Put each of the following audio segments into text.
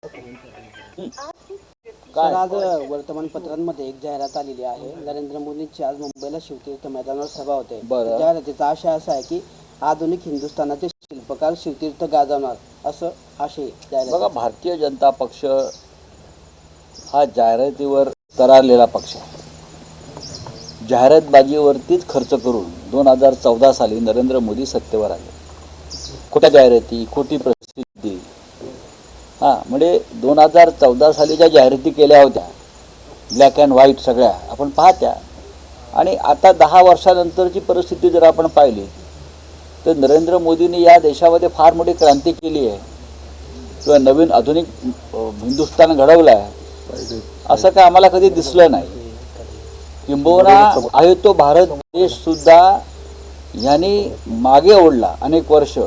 Sir, आज वर्तमानपत्रांमध्ये एक जाहिरात आलेली आहे. नरेंद्र मोदींची आज मुंबईला शिवतीर्थ मैदानावर सभा होते. जाहिरातीचा आशय असा आहे की आधुनिक हिंदुस्थानाचे शिल्पकार शिवतीर्थ गाजवणार, असं आशय जाहिरात. बघा, भारतीय जनता पक्ष हा जाहिरातीवर तरारलेला पक्ष आहे. जाहिरातबाजीवरतीच खर्च करून 2014 साली नरेंद्र मोदी सत्तेवर आले. खोट्या जाहिराती, खोटी प्रसिद्धी. म्हणजे 2014 साली ज्या जाहिराती केल्या होत्या ब्लॅक अँड व्हाईट सगळ्या आपण पाहत्या, आणि आता 10 वर्षानंतरची परिस्थिती जर आपण पाहिली तर नरेंद्र मोदींनी या देशामध्ये फार मोठी क्रांती केली आहे किंवा नवीन आधुनिक हिंदुस्थान घडवलं आहे असं काय आम्हाला कधी दिसलं नाही. किंबहुना आहे तो भारत देशसुद्धा यांनी मागे ओढला अनेक वर्ष.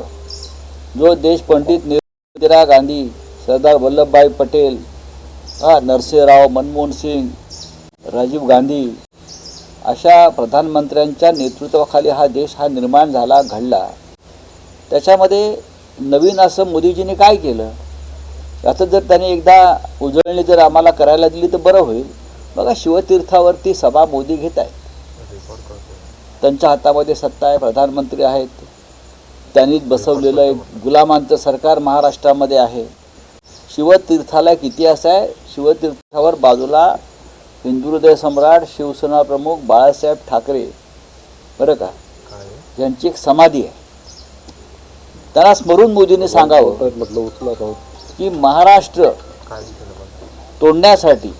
जो देश पंडित इंदिरा गांधी, सरदार वल्लभभाई पटेल, नरसिंहराव, मनमोहन सिंग, राजीव गांधी अशा प्रधानमंत्र्यांच्या नेतृत्वाखाली हा देश निर्माण झाला, घडला. त्याच्यामध्ये नवीन असं मोदीजींनी काय केलं याचं जर त्यांनी एकदा उजळणी जर आम्हाला करायला दिली तर बरं होईल. बघा, शिवतीर्थावरती सभा मोदी घेत आहेत. त्यांच्या हातामध्ये सत्ता आहे, प्रधानमंत्री आहेत, त्यांनीच बसवलेलं एक गुलामांचं सरकार महाराष्ट्रामध्ये आहे. शिवतीर्थाला एक इतिहास आहे. शिवतीर्थावर बाजूला हिंदुहृदय सम्राट, शिवसेना प्रमुख बाळासाहेब ठाकरे, बरं का, यांची एक समाधी आहे. त्यांना स्मरून मोदींनी सांगावं की महाराष्ट्र तोडण्यासाठी,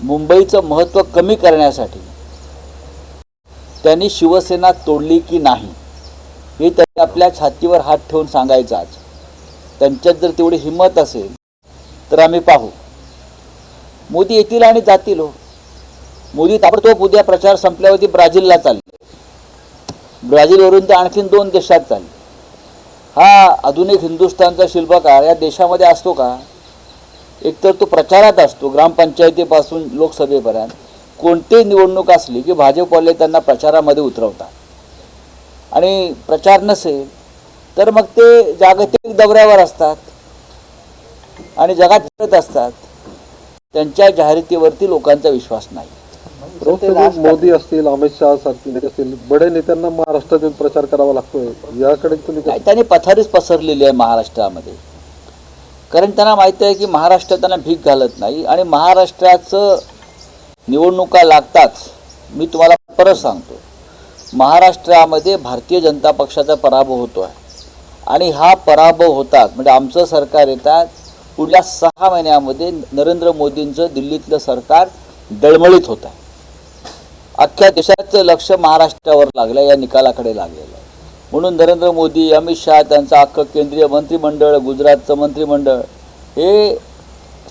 मुंबईचं महत्त्व कमी करण्यासाठी त्यांनी शिवसेना तोडली की नाही हे त्यांनी आपल्या छातीवर हात ठेवून सांगायचं. आज त्यांच्यात जर तेवढी हिंमत असेल तर आम्ही पाहू. मोदी येतील आणि जातील. हो, मोदी ताबडतोब उद्या प्रचार संपल्यावरती ब्राझीलला चालले. ब्राझीलवरून ते आणखीन 2 देशात चालले. हा आधुनिक हिंदुस्थानचा शिल्पकार या देशामध्ये असतो का? एकतर तो प्रचारात असतो, ग्रामपंचायतीपासून लोकसभेपर्यंत. कोणती निवडणूक असली की भाजपवाले त्यांना प्रचारामध्ये उतरवतात, आणि प्रचार नसेल तर मग ते जागतिक दौऱ्यावर असतात आणि जगात फिरत असतात. त्यांच्या जाहिरातीवरती लोकांचा विश्वास नाही. मोदी असतील, अमित शहा सारखे असतील बडे नेत्यांना महाराष्ट्रात प्रचार करावा लागतोय, याकडे तुम्ही काय? त्यांनी पथारीच पसरलेली आहे महाराष्ट्रामध्ये. कारण त्यांना माहिती आहे की महाराष्ट्र त्यांना भीक घालत नाही, आणि महाराष्ट्राचं निवडणुका लागताच. मी तुम्हाला परत सांगतो, महाराष्ट्रामध्ये भारतीय जनता पक्षाचा पराभव होतो आहे, आणि हा पराभव होतात म्हणजे आमचं सरकार येतात पुढल्या 6 महिन्यामध्ये नरेंद्र मोदींचं दिल्लीतलं सरकार डळमळीत होत आहे. अख्ख्या देशाचं लक्ष महाराष्ट्रावर लागलं, या निकालाकडे लागलेलं आहे. म्हणून नरेंद्र मोदी, अमित शहा, त्यांचं अख्खं केंद्रीय मंत्रिमंडळ, गुजरातचं मंत्रिमंडळ हे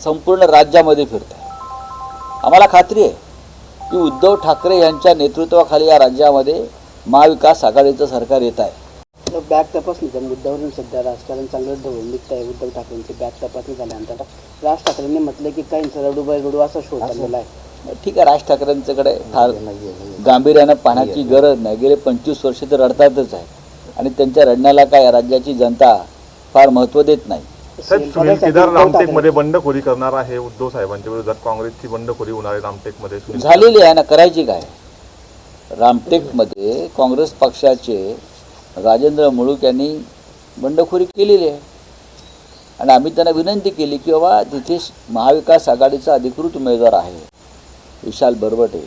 संपूर्ण राज्यामध्ये फिरत आहे. आम्हाला खात्री आहे की उद्धव ठाकरे यांच्या नेतृत्वाखाली या राज्यामध्ये महाविकास आघाडीचं सरकार येत आहे. बॅग तपासणीच्या मुद्द्यावरून सध्या राजकारण चांगलं ढवळून निघत आहे. उद्धव ठाकरेंची बॅग तपासणी झाल्यानंतर राज ठाकरेंनी म्हटलं की काहींचा रडू असा शोध चाललेला आहे. ठीक आहे, राज ठाकरेंच्याकडे फार गांभीर्यानं पाहण्याची गरज नाही. गेले 25 वर्ष तर रडतातच आहे, आणि त्यांच्या रडण्याला काय राज्याची जनता फार महत्त्व देत नाही. सुनील केदार रामटेकमध्ये बंडखोरी करणार आहे. उद्धव साहेबांच्या विरोधात काँग्रेसची बंडखोरी होणार आहे रामटेकमध्ये. झालेली आहे ना, करायची काय? रामटेकमध्ये काँग्रेस पक्षाचे राजेंद्र मुळूक यांनी बंडखोरी केलेली आहे, आणि आम्ही त्यांना विनंती केली की बाबा तिथे महाविकास आघाडीचा अधिकृत उमेदवार आहे विशाल बरबटे,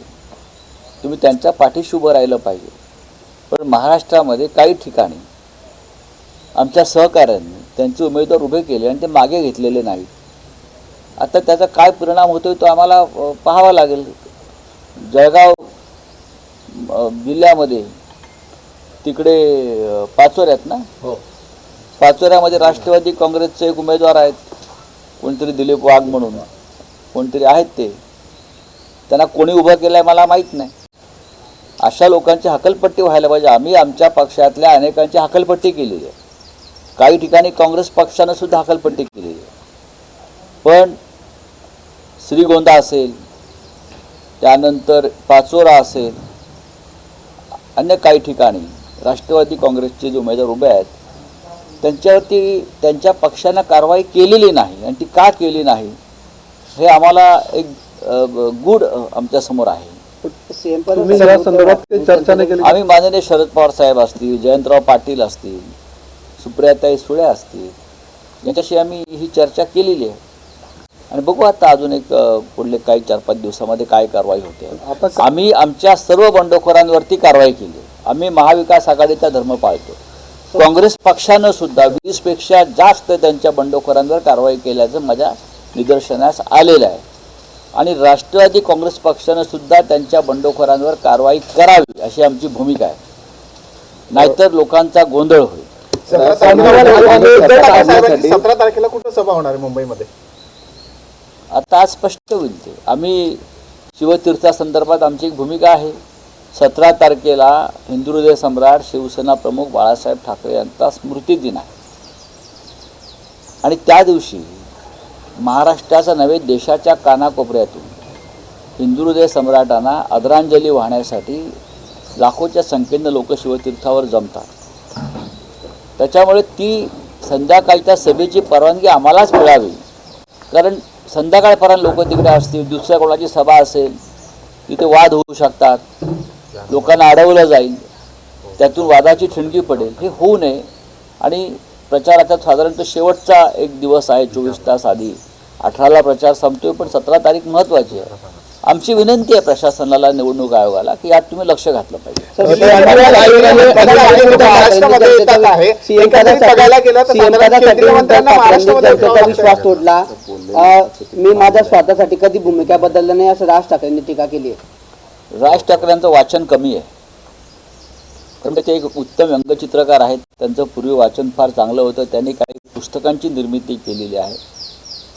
तुम्ही त्यांच्या पाठीशी उभं राहिलं पाहिजे. पण महाराष्ट्रामध्ये काही ठिकाणी आमच्या सहकाऱ्यांनी त्यांचे उमेदवार उभे केले आणि ते मागे घेतलेले नाहीत. आता त्याचा काय परिणाम होतोय तो आम्हाला पाहावा लागेल. जळगाव जिल्ह्यामध्ये तिकडे पाचोऱ्यात ना, पाचोऱ्यामध्ये राष्ट्रवादी काँग्रेसचे एक उमेदवार आहेत, कोणतरी दिलीप वाघ म्हणून कोणतरी आहेत. त्यांना कोणी उभं केलं आहे मला माहीत नाही. अशा लोकांची हकलपट्टी व्हायला पाहिजे. आम्ही आमच्या पक्षातल्या अनेकांची हकलपट्टी केलेली आहे. काही ठिकाणी काँग्रेस पक्षानं सुद्धा हकलपट्टी केलेली आहे. पण श्रीगोंदा असेल, त्यानंतर पाचोरा असेल, अन्य काही ठिकाणी राष्ट्रवादी काँग्रेसचे जे उमेदवार उभे आहेत त्यांच्यावरती त्यांच्या पक्षानं कारवाई केलेली नाही आणि ती का केली नाही हे आम्हाला एक गूढ आमच्या समोर आहे. सीएम तुम्ही या संदर्भात काही चर्चा नाही केली? आम्ही माननीय शरद पवार साहेब असतील, जयंतराव पाटील असतील, सुप्रियाताई सुळे असतील, यांच्याशी आम्ही ही चर्चा केलेली आहे आणि बघू आता अजून एक पुढले काही 4-5 दिवसामध्ये काय कारवाई होते. आम्ही आमच्या सर्व बंडखोरांवरती कारवाई केली. आम्ही महाविकास आघाडीचा धर्म पाळतो. काँग्रेस पक्षानं सुद्धा 20 पेक्षा जास्त त्यांच्या बंडखोरांवर कारवाई केल्याचं माझ्या निदर्शनास आलेलं आहे आणि राष्ट्रवादी काँग्रेस पक्षानं सुद्धा त्यांच्या बंडखोरांवर कारवाई करावी अशी आमची भूमिका आहे, नाहीतर लोकांचा गोंधळ होईल. 17 तारखेला कुठं सभा होणार आहे मुंबईमध्ये? आता आज स्पष्ट होईल ते. आम्ही शिवतीर्थासंदर्भात आमची एक भूमिका आहे. 17 तारखेला हिंदू हृदय सम्राट शिवसेना प्रमुख बाळासाहेब ठाकरे यांचा स्मृतिदिन आहे आणि त्या दिवशी महाराष्ट्राच्या नव्हे देशाच्या कानाकोपऱ्यातून हिंदू हृदय सम्राटांना आदरांजली वाहण्यासाठी लाखोच्या संख्येनं लोक शिवतीर्थावर जमतात. त्याच्यामुळे ती संध्याकाळच्या सभेची परवानगी आम्हालाच मिळावी, कारण संध्याकाळपर्यंत लोक तिकडे असतील, दुसऱ्या कोणाची सभा असेल तिथे वाद होऊ शकतात, लोकांना अडवलं जाईल, त्यातून वादाची ठिणगी पडेल. हे होऊ नये आणि प्रचाराचा साधारणतः शेवटचा एक दिवस आहे, 24 तास आधी 18ला प्रचार संपतोय, पण 17 तारीख महत्त्वाची आहे. आमची विनंती आहे प्रशासनाला, निवडणूक आयोगाला की यात तुम्ही लक्ष घातलं पाहिजे. विश्वास तोडला. मी माझ्या स्वार्थासाठी कधी भूमिका बदलला नाही असं राज ठाकरेंनी टीका केली आहे. राज ठाकरेंचं वाचन कमी आहे, कारण ते एक उत्तम व्यंगचित्रकार आहेत. त्यांचं पूर्वी वाचन फार चांगलं होतं. त्यांनी काही पुस्तकांची निर्मिती केलेली आहे,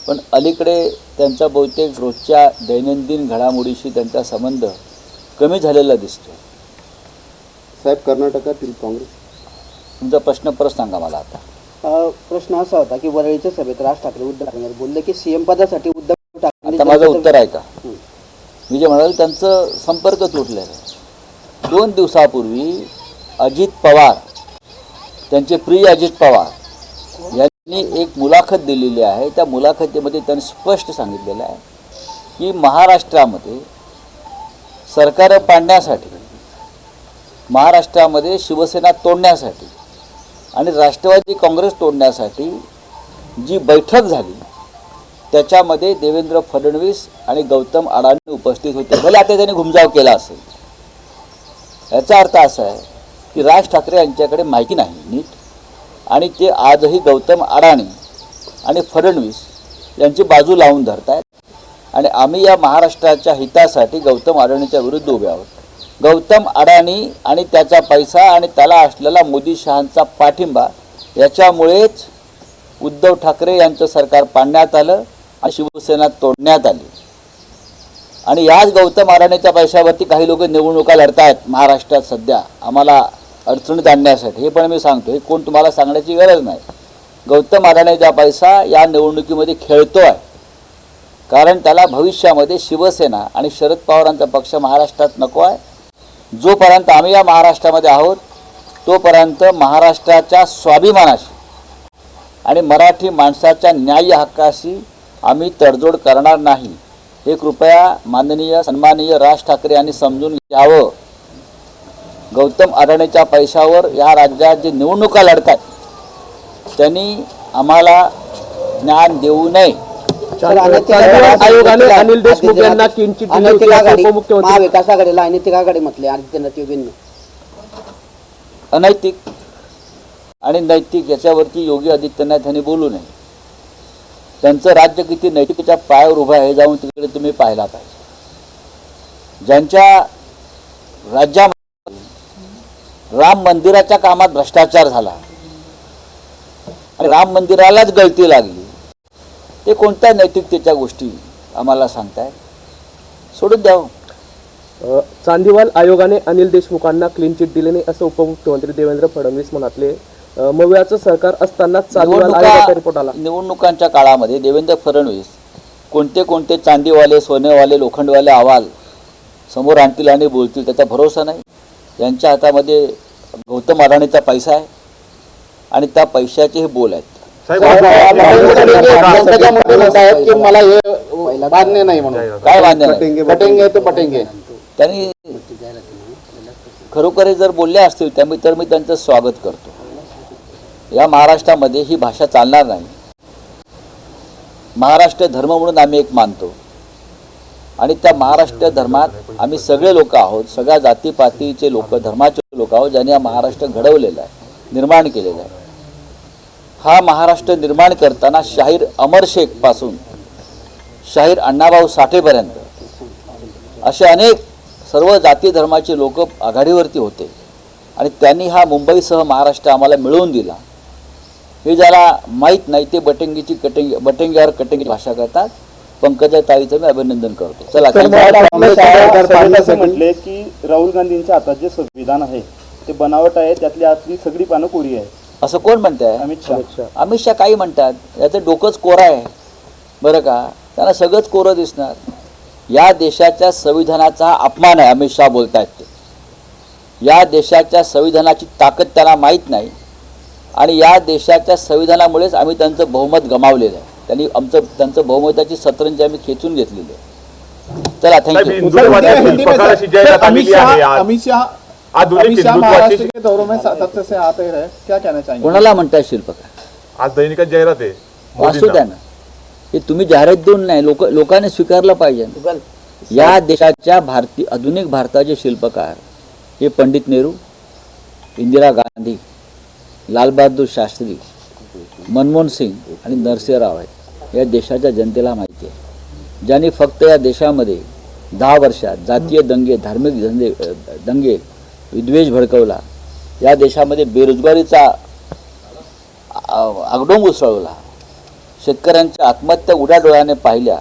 पण अलीकडे त्यांचा बहुतेक रोजच्या दैनंदिन घडामोडीशी त्यांचा संबंध कमी झालेला दिसतो. साहेब, कर्नाटकातील काँग्रेस, तुमचा प्रश्न परत सांगा मला. आता प्रश्न असा होता की वरळीच्या सभेत राज ठाकरे उद्धव ठाकरे बोलले की सीएम पदासाठी उद्धव ठाकरे. आता माझं उत्तर आहे का? मी जे म्हणाल त्यांचं संपर्क तुटलेला आहे. 2 दिवसापूर्वी अजित पवार, त्यांचे प्रिय अजित पवार यांनी एक मुलाखत दिलेली आहे. त्या मुलाखतीमध्ये त्यांनी स्पष्ट सांगितलेलं आहे की महाराष्ट्रामध्ये सरकार पाडण्यासाठी, महाराष्ट्रामध्ये शिवसेना तोडण्यासाठी आणि राष्ट्रवादी काँग्रेस तोडण्यासाठी जी बैठक झाली त्याच्यामध्ये देवेंद्र फडणवीस आणि गौतम अडाणी उपस्थित होते. भले आता त्यांनी घुमजाव केला असेल. याचा अर्थ असा आहे की राज ठाकरे यांच्याकडे माहिती नाही नीट, आणि ते आजही गौतम अडाणी आणि फडणवीस यांची बाजू लावून धरत आहेत आणि आम्ही या महाराष्ट्राच्या हितासाठी गौतम अडाणीच्या विरुद्ध उभे आहोत. गौतम अडाणी आणि त्याचा पैसा आणि त्याला असलेला मोदी शहांचा पाठिंबा याच्यामुळेच उद्धव ठाकरे यांचं सरकार पाडण्यात आलं आणि शिवसेना तोडण्यात आली. आणि याच गौतम अडाणीच्या पैशावरती काही लोक निवडणुका लढत आहेत महाराष्ट्रात सध्या आम्हाला अडचणीत आणण्यासाठी. हे पण मी सांगतो, हे कोण तुम्हाला सांगण्याची गरज नाही. गौतम अडाणीचा पैसा या निवडणुकीमध्ये खेळतो आहे, कारण त्याला भविष्यामध्ये शिवसेना आणि शरद पवारांचा पक्ष महाराष्ट्रात नको आहे. जोपर्यंत आम्ही या महाराष्ट्रामध्ये आहोत तोपर्यंत महाराष्ट्राच्या स्वाभिमानाशी आणि मराठी माणसाच्या न्याय हक्काशी आम्ही तडजोड करणार नाही. हे कृपया माननीय सन्माननीय राज ठाकरे यांनी समजून घ्यावं. गौतम अडाणीच्या पैशावर या राज्यात जे निवडणुका लढतात त्यांनी आम्हाला ज्ञान देऊ नये. आयोगाने अनिल देशमुख यांना महाविकास आघाडीला अनैतिक आघाडी म्हटले आदित्यनाथ योगींनी. अनैतिक आणि नैतिक याच्यावरती योगी आदित्यनाथ यांनी बोलू नये. त्यांचं राज्य किती नैतिकतेच्या पायावर उभं आहे हे जाऊन तिकडे तुम्ही पाहायला पाहिजे. ज्यांच्या राज्यामध्ये राम मंदिराच्या कामात भ्रष्टाचार झाला आणि राम मंदिरालाच गळती लागली, ते कोणत्या नैतिकतेच्या गोष्टी आम्हाला सांगताय? सोडून द्यावं. चांदीवाल आयोगाने अनिल देशमुखांना क्लीन चिट दिले नाही असं उपमुख्यमंत्री देवेंद्र फडणवीस म्हणाले. मवियाचं सरकार असताना चांदीवाल आयोगाचा रिपोर्ट आला. निवडणुकांच्या काळामध्ये देवेंद्र फडणवीस कोणते कोणते चांदीवाले, सोनेवाले, लोखंडवाले अहवाल समोर आणतील आणि बोलतील त्याचा भरोसा नाही. यांच्या हातामध्ये गौतम अडाणीचा पैसा आहे आणि त्या पैशाचे हे बोल आहेत. साहेब की मला हे मान्य नाही म्हणून काय मान्य नाही? पटेंगे तो पटेंगे. त्यांनी खरोखर जर बोलले असतील तर मी त्यांचं स्वागत करतो. या महाराष्ट्रामध्ये ही भाषा चालणार नाही. महाराष्ट्र धर्म म्हणून आम्ही एक मानतो आणि त्या महाराष्ट्र धर्मात आम्ही सगळे लोक आहोत, सगळ्या जातीपातीचे लोक, धर्माचे लोक आहोत, ज्यांनी हा महाराष्ट्र घडवलेला आहे, निर्माण केलेला आहे. हा महाराष्ट्र निर्माण करताना शाहीर अमर शेख पासून शाहीर अण्णाभाऊ साठेपर्यंत असे अनेक सर्व जाती धर्माचे लोक आघाडीवरती होते आणि त्यांनी हा मुंबईसह महाराष्ट्र आम्हाला मिळवून दिला. हे ज्याला माहीत नाही ते बटेंग्यावर कटेंगी भाषा करतात. पंकजा ताईचं मी अभिनंदन करतो. चला असं म्हटले की राहुल गांधींच्या हातात जे संविधान आहे ते बनावट आहे, त्यातली आतली सगळी पानं कोरी आहे असं कोण म्हणताय? अमित शहा काही म्हणतात, याचं डोकंच कोरं आहे बरं का. त्यांना सगळंच कोरं दिसणार. या देशाच्या संविधानाचा हा अपमान आहे अमित शहा बोलतायत ते. या देशाच्या संविधानाची ताकद त्यांना माहीत नाही आणि या देशाच्या संविधानामुळेच आम्ही त्यांचं बहुमत गमावलेलं आहे. त्यांनी त्यांचं बहुमताची सतरंजी आम्ही खेचून घेतलेली आहे. चला थँक्यू. कोणाला म्हणताय शिल्पकार? आज दैनिकात जाहिरात आहे. असू द्या ना, हे तुम्ही जाहिरात देऊन नाही, लोकांनी स्वीकारलं पाहिजे. या देशाच्या आधुनिक भारताचे शिल्पकार हे पंडित नेहरू, इंदिरा गांधी, लालबहादूर शास्त्री, मनमोहन सिंग आणि नरसिंहराव आहेत. या देशाच्या जनतेला माहिती आहे. ज्यांनी फक्त या देशामध्ये 10 वर्षात जातीय दंगे, धार्मिक दंगे, विद्वेष भडकवला. या देशामध्ये बेरोजगारीचा आगडोंब उसळवला. शेतकऱ्यांच्या आत्महत्या उड्या डोळ्याने पाहिल्या.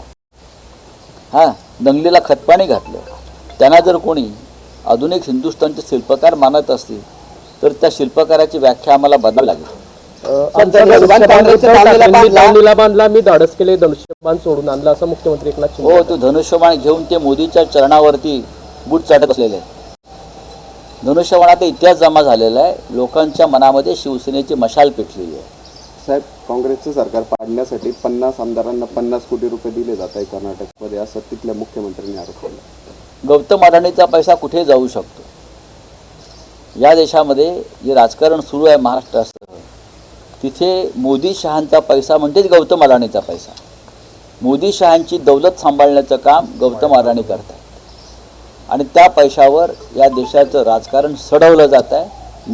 दंगलीला खतपाणी घातलं. त्यांना जर कोणी आधुनिक हिंदुस्थानचे शिल्पकार मानत असतील तर त्या शिल्पकाराची व्याख्या आम्हाला बदलावी लागेल. लावणीला बांधला, मी धाडस केले, धनुष्यबाण सोडून आणला असं मुख्यमंत्री एकनाथ शिंदे. हो, तो धनुष्यबाण घेऊन ते मोदीच्या चरणावरती बूट चाटत असलेले आहे. धनुष्यबाणाचा इतिहास जमा झालेला आहे. लोकांच्या मनामध्ये शिवसेनेची मशाल पेटलेली आहे. साहेब, काँग्रेसचं सरकार पाडण्यासाठी 50 आमदारांना 50 कोटी रुपये दिले जात आहे कर्नाटकमध्ये, असं तिथल्या मुख्यमंत्र्यांनी आरोप केला. गौतम अडाणीचा पैसा कुठे जाऊ शकतो? या देशामध्ये जे राजकारण सुरू आहे महाराष्ट्रासह, तिथे मोदी शहांचा पैसा म्हणजेच गौतम अडाणीचा पैसा. मोदी शहांची दौलत सांभाळण्याचं काम गौतम अडाणी करतात आणि त्या पैशावर या देशाचं राजकारण सडवलं जात आहे,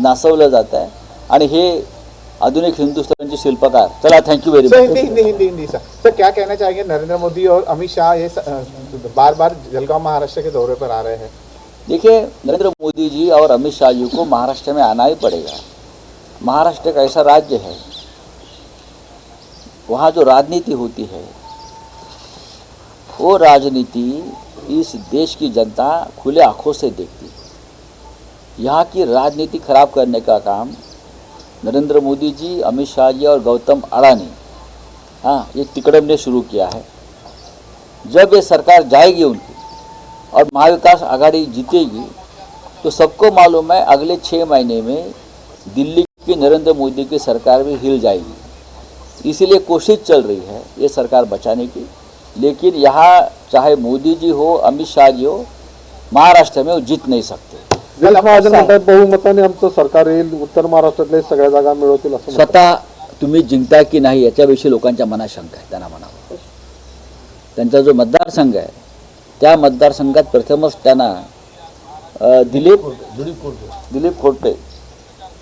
नासवलं जात आहे. आणि हे आधुनिक हिंदुस्तानचे शिल्पकार. चला, thank you very much. Hindi sir, क्या कहना चाहेंगे? नरेंद्र मोदी और अमित शाह ये बार बार जलगांव महाराष्ट्र के दौरे पर आ रहे हैं. देखिए, नरेंद्र मोदी जी और अमित शाह जी को महाराष्ट्र में आना ही पड़ेगा. महाराष्ट्र एक ऐसा राज्य है, वहाँ जो राजनीति होती है वो राजनीति इस देश की जनता खुले आंखों से देखती है. यहाँ की राजनीति खराब करने का काम नरेंद्र मोदी जी, अमित शाह जी और गौतम अडानी ये तिकड़म ने शुरू किया है. जब ये सरकार जाएगी उनकी और महाविकास आघाड़ी जीतेगी तो सबको मालूम है अगले 6 महीने में दिल्ली की नरेंद्र मोदी की सरकार भी हिल जाएगी. इसीलिए कोशिश चल रही है ये सरकार बचाने की. लेकिन यहाँ चाहे मोदी जी हो, अमित शाह जी हो, महाराष्ट्र में वो जीत नहीं सकते. बहुमताने आमचं सरकार येईल, उत्तर महाराष्ट्रातले सगळ्या जागा मिळवतील असं स्वतः तुम्ही जिंकता की नाही याच्याविषयी लोकांच्या मनात शंका आहे. त्यांना म्हणावं, त्यांचा जो मतदारसंघ आहे त्या मतदारसंघात प्रथमच त्यांना दिलीप खोटे,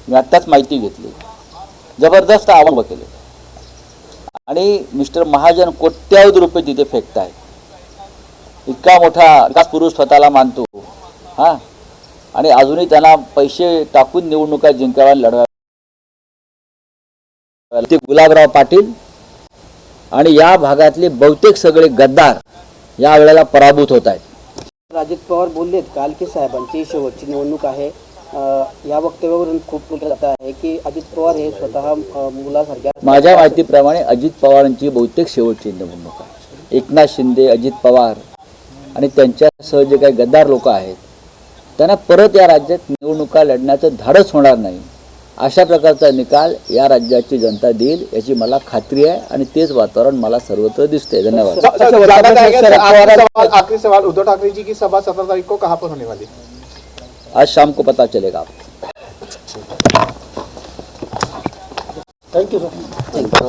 मी आत्ताच माहिती घेतली, जबरदस्त आव्हान केले आणि मिस्टर महाजन कोट्यावधी रुपये तिथे फेकतायत. इतका मोठा विकास पुरुष स्वतःला मानतो आणि अजूनही त्यांना पैसे टाकून निवडणुका जिंकाव्या, लढवाव्या. ते गुलाबराव पाटील आणि या भागातले बहुतेक सगळे गद्दार या वेळेला पराभूत होत आहेत. अजित पवार बोललेत काल की साहेबांची शेवटची निवडणूक आहे. या वक्तव्यावरून खूप म्हटलं जात आहे की अजित पवार हे स्वतः मुलासारख्या. माझ्या माहितीप्रमाणे अजित पवारांची बहुतेक शेवटची निवडणूक आहे. एकनाथ शिंदे, अजित पवार आणि त्यांच्यासह जे काही गद्दार लोक आहेत त्यांना परत या राज्यात निवडणुका लढण्याचं धाडस होणार नाही अशा प्रकारचा निकाल या राज्याची जनता देईल याची मला खात्री आहे आणि तेच वातावरण मला सर्वत्र दिसते. धन्यवाद. ज्यादा जाएगा सर, आखिरी सवाल उद्धव ठाकरे जी की सभा 17 तारीख को कहाँ पर होने वाली? आज शाम को पता चलेगा आपको. Thank you sir.